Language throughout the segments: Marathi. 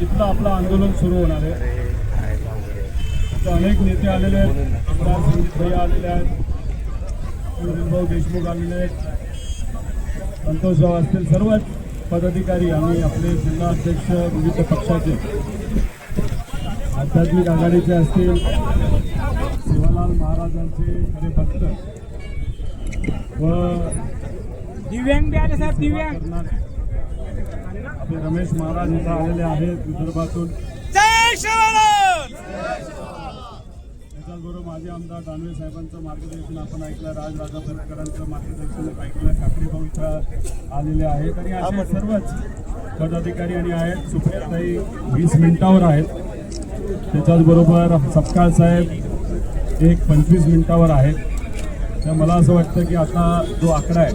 इथलं आपलं आंदोलन सुरू होणार आहे. तर अनेक नेते आलेले आहेत, आमदार संदीप भैया आलेले आहेत, भाऊ देशमुख आलेले आहेत, संतोषराव असतील, सर्वच पदाधिकारी आणि आपले जिल्हा अध्यक्ष विविध पक्षाचे आध्यात्मिक आघाडीचे असतील, सेवालाल महाराजांचे खरे भक्त व दिव्यांग आले साहेब, दिव्यांग आपले रमेश महाराज इथं आलेले आहेत विदर्भातून. जय शिवराज. त्याच्याचबरोबर माजी आमदार दानवे साहेबांचं मार्गदर्शन आपण ऐकलं, राजा भरकरांचं मार्गदर्शन ऐकलं, काकडे भाऊ इथं आलेले आहेत आणि असे सर्वच पदाधिकारी आणि आहेत. सुप्रियाताई 20 मिनिटावर आहेत. त्याच्याचबरोबर सपकाळ साहेब एक 25 मिनिटावर आहेत. तर मला असं वाटतं की आता जो आकडा आहे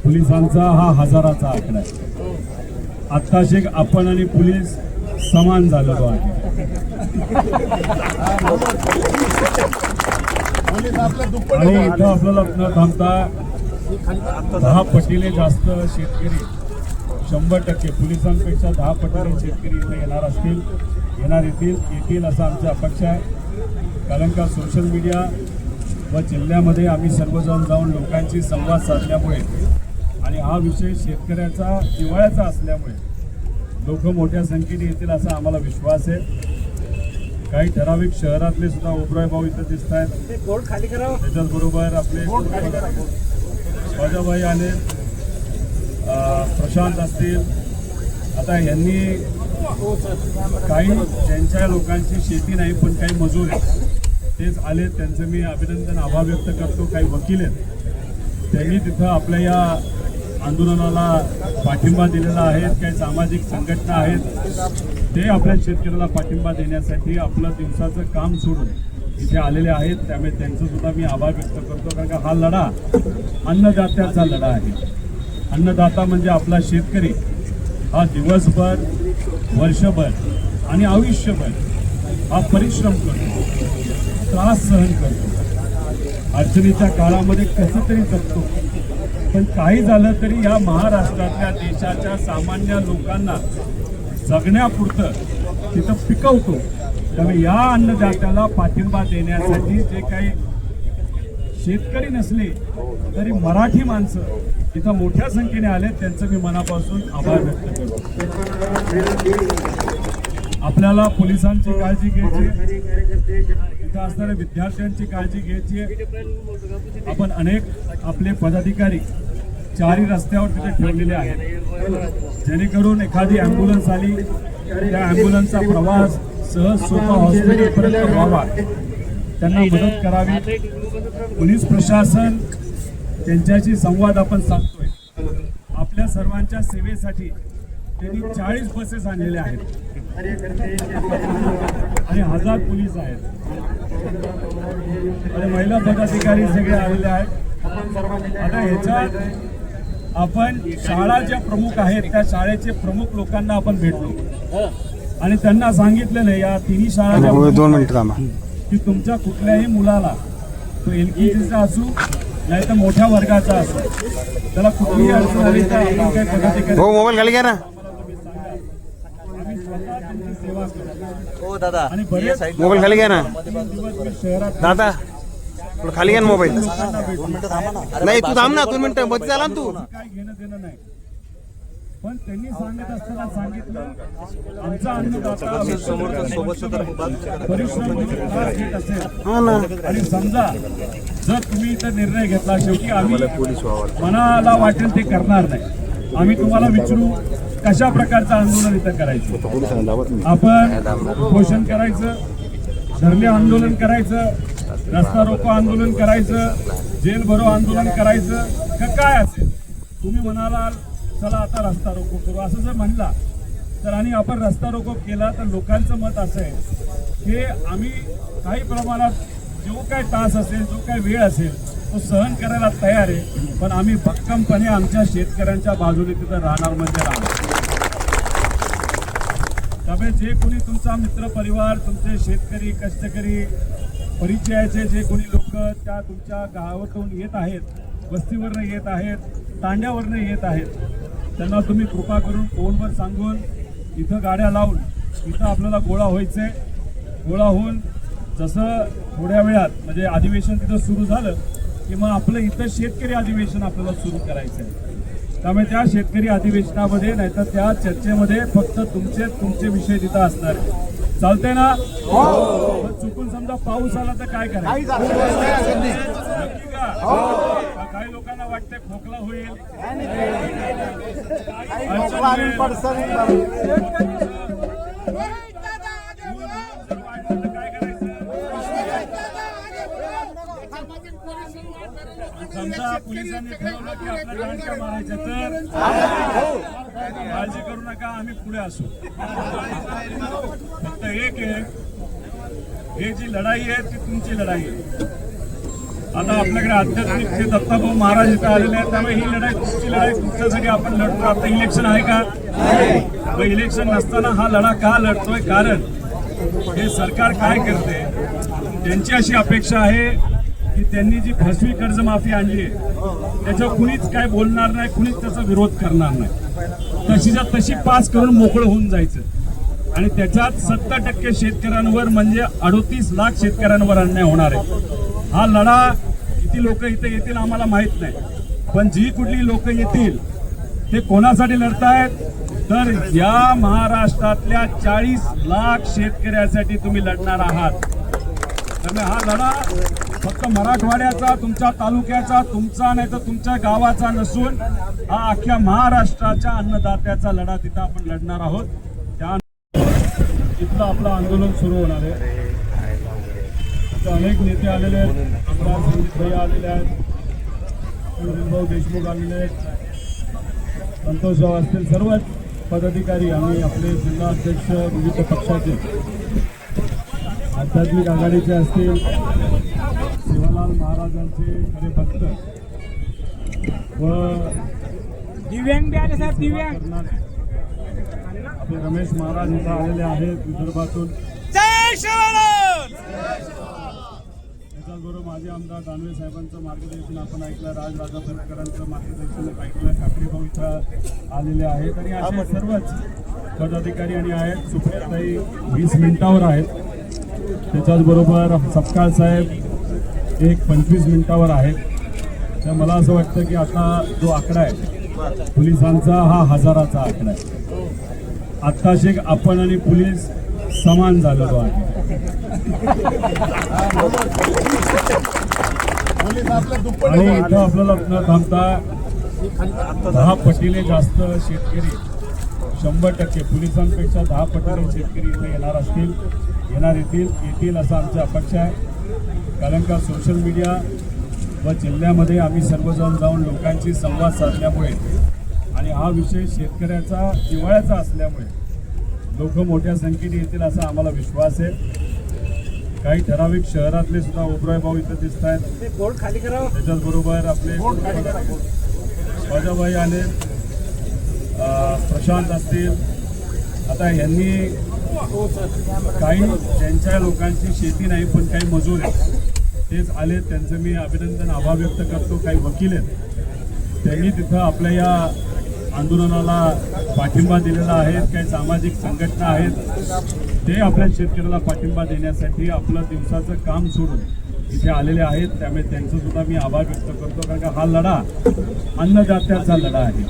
पोलिसांचा हा हजाराचा आकडा आहे. आत्ताशे आपण आणि पोलीस समान झालेलो आहे. आणि इथं आपल्याला न थांबता 10 पटीने जास्त शेतकरी 100% पोलिसांपेक्षा 10 पटीने शेतकरी इथे येणार असतील, येतील असं आमची अपेक्षा आहे. कारण का सोशल मीडिया व जिल्ह्यामध्ये आम्ही सर्वजण जाऊन लोकांशी संवाद साधल्यामुळे आणि हा विषय शेतकऱ्याचा जिव्हाळ्याचा असल्यामुळे लोक मोठ्या संख्येने येतील असा आम्हाला विश्वास आहे. काही ठराविक शहरातले सुद्धा ओबराय भाऊ इथं दिसत आहेत. त्याच्याचबरोबर आपले राजाभाई आले, प्रशांत असतील. आता यांनी काही ज्यांच्या लोकांची शेती नाही पण काही मजूर आहेत तेच आले, त्यांचं मी अभिनंदन आभार व्यक्त करतो. काही वकील आहेत त्यांनी तिथं आपल्या या आंदोलनाला पाठिंबा दिलेला आहे. काही सामाजिक संघटना आहेत ते आपल्या शेतकऱ्याला पाठिंबा देण्यासाठी आपलं दिवसाचं काम सोडून इथे आलेले आहेत. त्यामुळे त्यांचं सुद्धा मी आभार व्यक्त करतो. कारण का हा लढा अन्नदात्याचा लढा आहे. अन्नदाता म्हणजे आपला शेतकरी हा दिवसभर, वर्षभर आणि आयुष्यभर हा परिश्रम करतो, त्रास सहन करतो, अडचणीच्या काळामध्ये कसं तरी जगतो. पण काही झालं तरी या महाराष्ट्रातल्या देशाच्या सामान्य लोकांना जगण्यापुरतं तिथं पिकवतो. त्यामुळे या अन्नदात्याला पाठिंबा देण्यासाठी जे काही शेतकरी नसले तरी मराठी माणसं इथं मोठ्या संख्येने आले, त्यांचं मी मनापासून आभार व्यक्त करतो. आपल्याला पोलिसांची काळजी घ्यायची, इथं असणाऱ्या विद्यार्थ्यांची काळजी घ्यायची. आपण अनेक आपले पदाधिकारी चारी रस्त्यावर तिथे ठेवलेले आहेत जेणेकरून एखादी ॲम्ब्युलन्स आली त्या ॲम्ब्युलन्सचा प्रवास सहज सोपा हॉस्पिटलपर्यंत व्हावा, त्यांना मदत करावी. पोलीस प्रशासन त्यांच्याशी संवाद आपण साधतोय. आपल्या सर्वांच्या सेवेसाठी त्यांनी 40 बसेस आणलेल्या आहेत आणि 1000 पोलीस आहेत आणि महिला पदाधिकारी सगळे आलेले आहेत. आता ह्याच्यात आपण शाळा ज्या प्रमुख आहेत त्या शाळेचे प्रमुख लोकांना आपण भेटलो आणि त्यांना सांगितलेलं आहे या तिन्ही शाळाच्या 2 मिनिट की तुमच्या कुठल्याही मुलाला तो LKGचा असू नाही तर मोठ्या वर्गाचा असू, त्याला कुठलीही अडचण आली तर आपण काही पदाधिकारी मोबाईल खाली घ्या ना. आणि बरेच मोबाईल खाली घ्या ना दिवस मी शहरात दादा, थोडं खाली घ्या ना मोबाईल. नाही तू थांब ना 2 मिनिटं मध्ये झाला ना तू. काय घेणं देणं नाही, पण त्यांनी सांगत असताना सांगितलं आमचा अन्नदाता परिश्रम त्रास घेत असेल आणि समजा जर तुम्ही इथं निर्णय घेतला, शेवटी आम्ही मनाला वाटेल ते करणार नाही. आम्ही तुम्हाला विचारू कशा प्रकारचं आंदोलन इथं करायचं. आपण उपोषण करायचं, धरणे आंदोलन करायचं, रस्ता रोको आंदोलन करायचं, जेल भरो आंदोलन करायचं का काय असेल. तुम्ही म्हणाला चला आता रस्ता रोको करू असं जर म्हणला तर आणि आपण रस्ता रोको केला तर लोकांचं मत असं आहे की आम्ही काही प्रमाणात जो काय तास असेल, जो काय वेळ असेल तो सहन करायला तयार आहे, पण आम्ही भक्कमपणे आमच्या शेतकऱ्यांच्या बाजूने तिथं राहणार म्हणजे राहणार. त्यामुळे जे कोणी तुमचा मित्र परिवार, तुमचे शेतकरी, कष्टकरी, परिचयाचे जे कोणी लोक त्या तुमच्या गावातून येत आहेत, वस्तीवरनं येत आहेत, तांड्यावरनं येत आहेत, त्यांना तुम्ही कृपा करून फोनवर सांगून इथं गाड्या लावून इथं आपल्याला गोळा व्हायचंय. गोळा होऊन जसं थोड्या वेळात म्हणजे अधिवेशन तिथं सुरू झालं की मग आपलं इथं शेतकरी अधिवेशन आपल्याला सुरू करायचं आहे. त्यामुळे त्या शेतकरी अधिवेशनामध्ये नाहीतर त्या चर्चेमध्ये फक्त तुमचे विषय तिथं असणार आहे. चालतंय ना? मग चुकून समजा पाऊस आला तर काय करायचं? नक्की का? का काही लोकांना वाटतंय खोकला होईल, अडचण होईल. काय करायचं? समजा पोलिसांनी ठरवलं की आपल्या दांडक्या मारायच्या तर काळजी करू नका, आम्ही पुढे असू. फक्त एक आहे, हे जी लढाई आहे ती तुमची लढाई आहे. आता आपल्याकडे आध्यात्मिक ते दत्ताभाऊ महाराज इथं आलेले आहेत, त्यामुळे ही लढाई तुमची लढाई तुमच्यासाठी आपण लढतो. आता इलेक्शन आहे का? मग इलेक्शन नसताना हा लढा का लढतोय? कारण हे सरकार काय करते, त्यांची अशी अपेक्षा आहे की त्यांनी जी फसवी कर्जमाफी आणली आहे त्याच्यावर कुणीच काय बोलणार नाही, कुणीच त्याचा विरोध करणार नाही. तशीच्या तशी पास करून मोकळं होऊन जायचं आणि त्याच्यात 70% शेतकऱ्यांवर म्हणजे 38 लाख शेतकऱ्यांवर अन्याय होणार आहे. हा लढा किती लोक इथे येतील आम्हाला माहित नाही, पण जी कुठली लोक येतील ते कोणासाठी लढतायत तर या महाराष्ट्रातल्या 40 लाख शेतकऱ्यासाठी तुम्ही लढणार आहात. त्यामुळे हा लढा फक्त मराठवाड्याचा, तुमच्या तालुक्याचा, तुमचा नाही तर तुमच्या गावाचा नसून हा अख्ख्या महाराष्ट्राच्या अन्नदात्याचा लढा तिथं आपण लढणार आहोत. त्या इथलं आपलं आंदोलन सुरू होणार आहे. इथं अनेक नेते आलेले आहेत, आमदार संदीप भाई आलेले आहेत, भाऊ देशमुख आलेले आहेत, संतोषराव असतील, सर्वच पदाधिकारी आणि आपले जिल्हा अध्यक्ष विविध पक्षाचे आध्यात्मिक आघाडीचे असतील, शिवलाल महाराजांचे खरे भक्त व दिव्यांग बी आले साहेब, दिव्यांग. आपले रमेश महाराज इथं आलेले आहेत विदर्भातून. जय शिवलाल. त्याचबरोबर माजी आमदार दानवे साहेबांचं मार्गदर्शन आपण ऐकलं, राजा परकरांचं मार्गदर्शन ऐकलं, ठाकरे भाऊ इथं आलेले आहेत आणि असे सर्वच पदाधिकारी आणि आहेत. सुप्रियाताई 20 मिनिटावर आहेत. त्याच्याचबरोबर सपकाळ साहेब एक 25 मिनिटावर आहेत. तर मला असं वाटतं की आता जो आकडा आहे पोलिसांचा हा 1000चा आकडा आहे. आत्ताशे आपण आणि पोलीस समान झालेलो आहे. आणि इथं आपल्याला न थांबता 10 पटीने जास्त शेतकरी 100% पोलिसांपेक्षा 10 पटीने शेतकरी इथे येणार येतील असं आमची अपेक्षा आहे. कारण का सोशल मीडिया व जिल्ह्यामध्ये आम्ही सर्वजण जाऊन लोकांशी संवाद साधल्यामुळे आणि हा विषय शेतकऱ्याचा जिव्हाळ्याचा असल्यामुळे लोक मोठ्या संख्येने येतील असा आम्हाला विश्वास आहे. काही ठराविक शहरातले सुद्धा ओबराय भाऊ इथं दिसत आहेत. त्याच्याचबरोबर आपले राजाभाई आले, प्रशांत असतील. आता यांनी काही ज्यांच्या लोकांची शेती नाही पण काही मजूर आहेत तेच आले, त्यांचं मी अभिनंदन आभार व्यक्त करतो. काही वकील आहेत त्यांनी तिथं आपल्या या आंदोलनाला पाठिंबा दिलेला आहे. काही सामाजिक संघटना आहेत ते आपल्या शेतकऱ्याला पाठिंबा देण्यासाठी आपलं दिवसाचं काम सोडून इथे आलेले आहेत. त्यामुळे त्यांचं सुद्धा मी आभार व्यक्त करतो. कारण का हा लढा अन्नदात्याचा लढा आहे.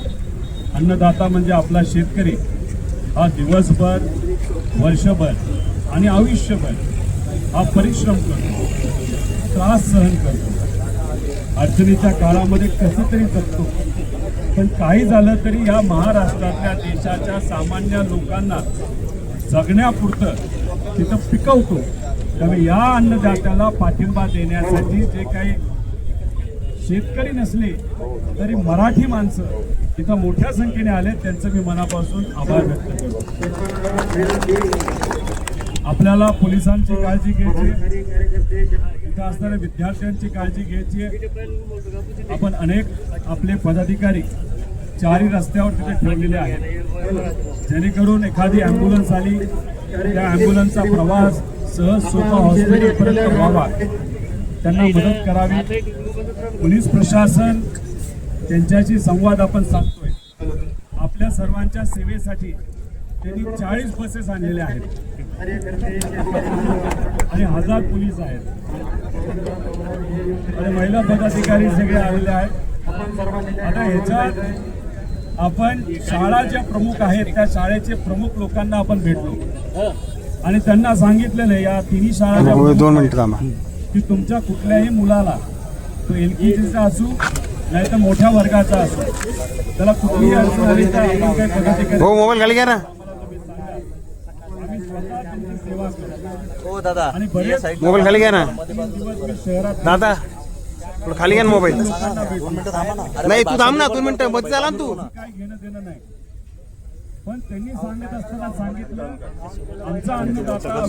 अन्नदाता म्हणजे आपला शेतकरी. हा दिवसभर, वर्षभर आणि आयुष्यभर हा परिश्रम करतो, त्रास सहन करतो, अडचणीच्या काळामध्ये कसं तरी जगतो. पण काही झालं तरी या महाराष्ट्रातल्या देशाच्या सामान्य लोकांना जगण्यापुरतं तिथं पिकवतो. त्यामुळे या अन्नदात्याला पाठिंबा देण्यासाठी जे काही शेतकरी नसले तरी मराठी माणसं इथं मोठ्या संख्येने आले, त्यांचं मी मनापासून आभार व्यक्त करतो. आपल्याला पोलिसांची काळजी घ्यायची, इथं असणाऱ्या विद्यार्थ्यांची काळजी घ्यायची. आपण अनेक आपले पदाधिकारी चारी रस्त्यावर तिथे ठेवलेले आहेत जेणेकरून एखादी ॲम्ब्युलन्स आली त्या ॲम्ब्युलन्सचा प्रवास सहज सोपा हॉस्पिटलपर्यंत व्हावा, त्यांना मदत करावी. पोलीस प्रशासन त्यांच्याशी संवाद आपण साधतोय. आपल्या सर्वांच्या सेवेसाठी त्यांनी 40 बसेस आणलेल्या आहेत आणि 1000 पोलीस आहेत आणि महिला पदाधिकारी सगळे आलेले आहेत. आता ह्याच्यात आपण शाळा ज्या प्रमुख आहेत त्या शाळेचे प्रमुख लोकांना आपण भेटलो आणि त्यांना सांगितलेलं आहे या तिन्ही शाळाच्या 2 मिनिटं थांबा. की तुमच्या कुठल्याही मुलाला तो LKGचा असू नाही तर मोठ्या वर्गाचा असू त्याला कुठलीही अडचण आली तर आपण काय पदाधिकारी हो मोबाईल खाली घ्या ना. आम्ही स्वतः तुमची सेवा करू. हो दादा आणि बरेच मोबाईल खाली घ्या ना 3 दिवस मी शहरात दादा. थोडं खाली घ्या ना मोबाईल. लोकांना भेटलो. नाही तू थांब ना 2 मिनिटं मध्ये झाला ना तू. काय घेणं देणं नाही पण त्यांनी सांगत असताना सांगितलं आमचा अन्नदाता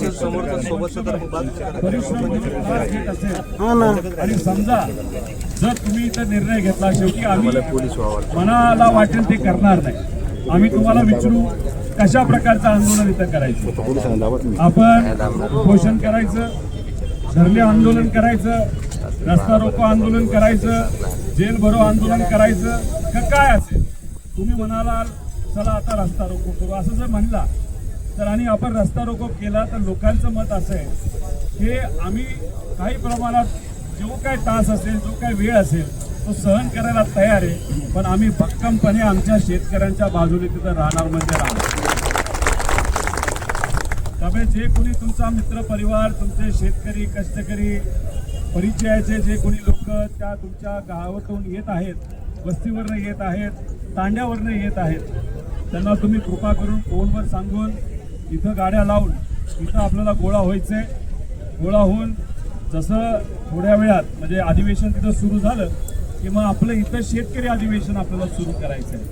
परिश्रम करून त्रास घेत असेल हा ना. आणि समजा जर तुम्ही इथं निर्णय घेतला शेवटी आम्ही मनाला वाटेल ते करणार नाही. आम्ही तुम्हाला विचारू कशा प्रकारचं आंदोलन इथं करायचं. आपण उपोषण करायचं, धरणे आंदोलन करायचं, रस्ता रोको आंदोलन करायचं, जेल भरो आंदोलन करायचं का काय असेल. तुम्ही म्हणाला चला आता रस्ता रोको करू असं जर म्हणला तर आणि आपण रस्ता रोको केला तर लोकांचं मत असं आहे की आम्ही काही प्रमाणात जो काय तास असेल जो काय वेळ असेल तो सहन करायला तयार आहे पण आम्ही भक्कमपणे आमच्या शेतकऱ्यांच्या बाजूने तिथं राहणार म्हणजे राहणार. त्यामुळे जे कोणी तुमचा मित्र परिवार तुमचे शेतकरी कष्टकरी परिचयाचे जे कोणी लोक त्या तुमच्या गावातून येत आहेत वस्तीवरनं येत आहेत तांड्यावरनं येत आहेत त्यांना तुम्ही कृपा करून फोनवर सांगून इथं गाड्या लावून इथं आपल्याला गोळा व्हायचंय. गोळा होऊन जसं थोड्या वेळात म्हणजे अधिवेशन तिथं सुरू झालं की मग आपलं इथं शेतकरी अधिवेशन आपल्याला सुरू करायचं आहे.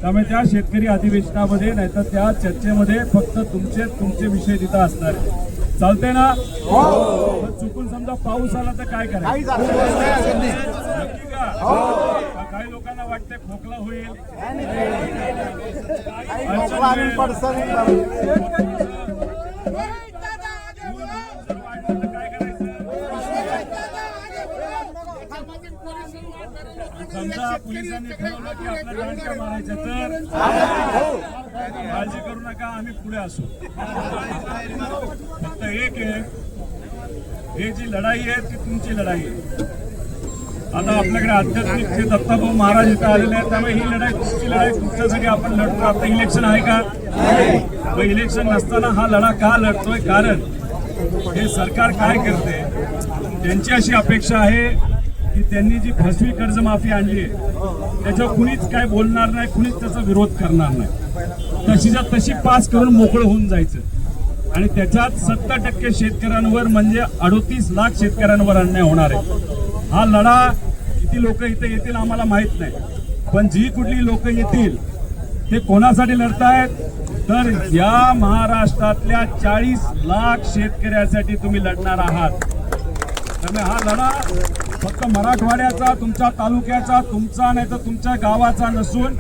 त्यामुळे त्या शेतकरी अधिवेशनामध्ये नाहीतर त्या चर्चेमध्ये फक्त तुमचे विषय तिथं असणार आहे. चालतंय ना. चुकून समजा पाऊस आला तर काय करायचं नक्की का काही लोकांना वाटतंय खोकला होईल काय करायचं. समजा पोलिसांनी ठरवलं की आपल्या दांडक्या मारायच्या तर काळजी करू नका आम्ही पुढे असू. फक्त एक आहे हे जी लढाई आहे ती तुमची लढाई आहे. आता आपल्याकडे आध्यात्मिक जे दत्ताभाऊ महाराज इथं आलेले आहेत त्यामुळे ही लढाई तुमची लढाई तुमच्यासाठी आपण लढतो. आता इलेक्शन आहे का मग इलेक्शन नसताना हा लढा का लढतोय कारण हे सरकार काय करते त्यांची अशी अपेक्षा आहे की त्यांनी जी फसवी कर्जमाफी आणली आहे त्याच्यावर कुणीच काय बोलणार नाही कुणीच त्याचा विरोध करणार नाही तशीच्या तशी पास करून मोकळं होऊन जायचं आणि त्याच्यात 70% शेतकऱ्यांवर म्हणजे 38 लाख शेतकऱ्यांवर अन्याय होणार आहे. हा लढा किती लोक इथे येतील आम्हाला माहित नाही पण जी कुठली लोक येतील ते कोणासाठी लढतायत तर या महाराष्ट्रातल्या 40 लाख शेतकऱ्यासाठी तुम्ही लढणार आहात. त्यामुळे हा लढा फक्त मराठवाड्याचा तुमच्या तालुक्याचा तुमचा नाही तर तुमच्या गावाचा नसून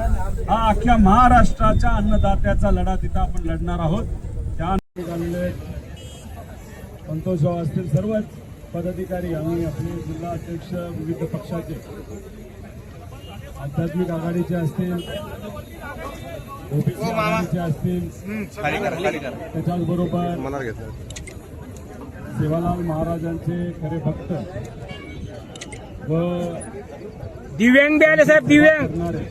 हा अख्ख्या महाराष्ट्राच्या अन्नदात्याचा लढा तिथं आपण लढणार आहोत. त्या संतोषराव असतील सर्वच पदाधिकारी आणि आपले जिल्हा अध्यक्ष विविध पक्षाचे आध्यात्मिक आघाडीचे असतील ओबीसी आघाडीचे असतील त्याच्याचबरोबर सेवालाल महाराजांचे खरे भक्त व दिव्यांग बी आले साहेब दिव्यांग करणारे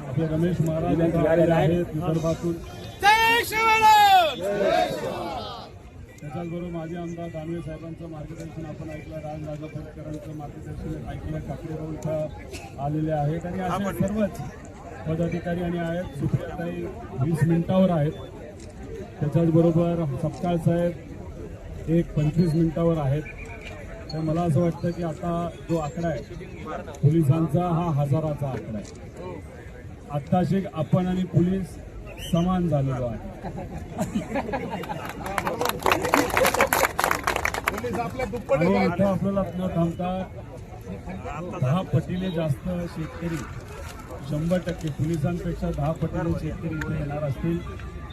आपले रमेश महाराज यांचे आलेले आहेत विदर्भातून. त्याच्याचबरोबर माजी आमदार दानवे साहेबांचं मार्गदर्शन आपण ऐकलं राजराजा फटकरांचं मार्गदर्शन ऐकलं काकडेभाऊ इथं आलेले आहेत आणि असे सर्वच पदाधिकारी आणि आहेत. सुप्रियाताई 20 मिनिटावर आहेत. त्याच्याचबरोबर सपकाळ साहेब एक 25 मिनिटावर आहेत. तर मला असं वाटतं की आता जो आकडा आहे पोलिसांचा हा हजाराचा आकडा आहे. आत्ताशी आपण आणि पोलीस समान झालेलो आहे. आणि इथं आपल्याला न थांबता 10 पटीने जास्त शेतकरी 100% पोलिसांपेक्षा 10 पटीने शेतकरी इथे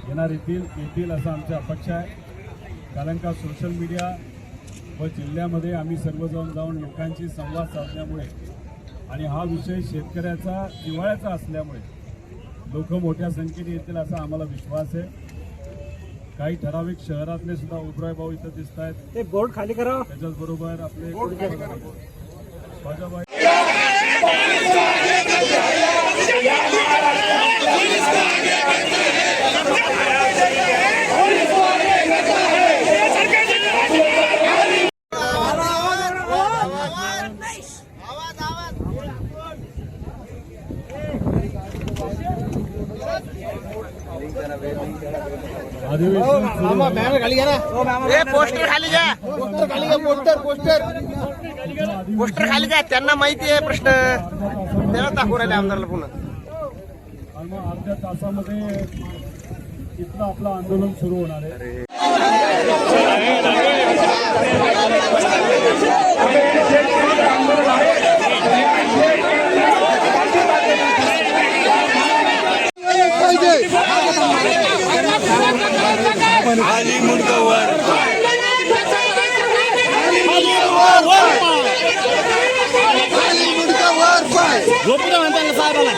येणार येतील असं आमची अपेक्षा आहे. कारण का सोशल मीडिया व जिल्ह्यामध्ये आम्ही सर्वजण जाऊन लोकांशी संवाद साधल्यामुळे आणि हा विषय शेतकऱ्याचा जिव्हाळ्याचा असल्यामुळे लोक मोठ्या संख्येने येतील असा आम्हाला विश्वास आहे. काही ठराविक शहरातले सुद्धा उदराय भाऊ इथं दिसत आहेत. ते बोर्ड खाली करा. त्याच्याच बरोबर आपले बाजाबाई अधिवेशन सुरू खाली घ्या ना. पोस्टर खाली घ्या. पोस्टर खाली घ्या. पोस्टर खाली घ्या. त्यांना माहिती आहे प्रश्न त्याला दाखवून राहिले आमदाराला पुन्हा. आणि मग अर्ध्या तासामध्ये इथलं आपलं आंदोलन सुरू होणार आहे. आली मुंडकावर झोपलं म्हणताना साहेबाला.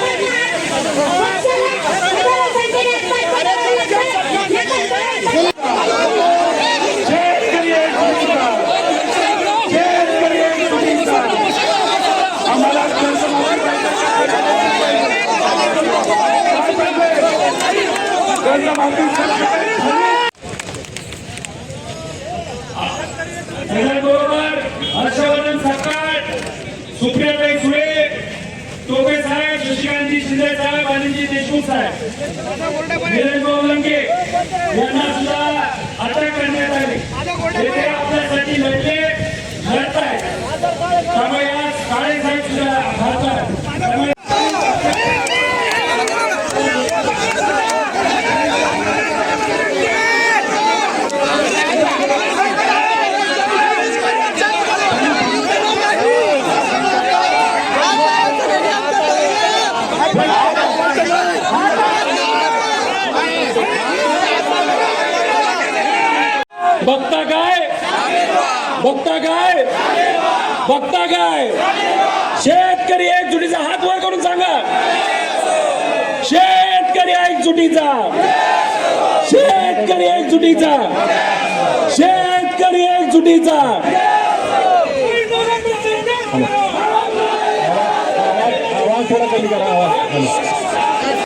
त्याच्याबरोबर हर्षवर्धन सकाळ, सुप्रियाताई सुळे, टोपे साहेब, शशिकांतजी शिंदे साहेब, अनिलजी देशमुख साहेब, निरंजन लंके यांना सुद्धा अटक करण्यात आली. ते आपल्यासाठी लढले लढत आहेत. त्यामुळे आज काळे साहेब सुद्धा भारतात. बघता काय बघता काय बघता काय शेतकरी एकजुटीचा हात वर करून सांगा. शेतकरी एकजुटीचा, शेतकरी एकजुटीचा, शेतकरी एकजुटीचा.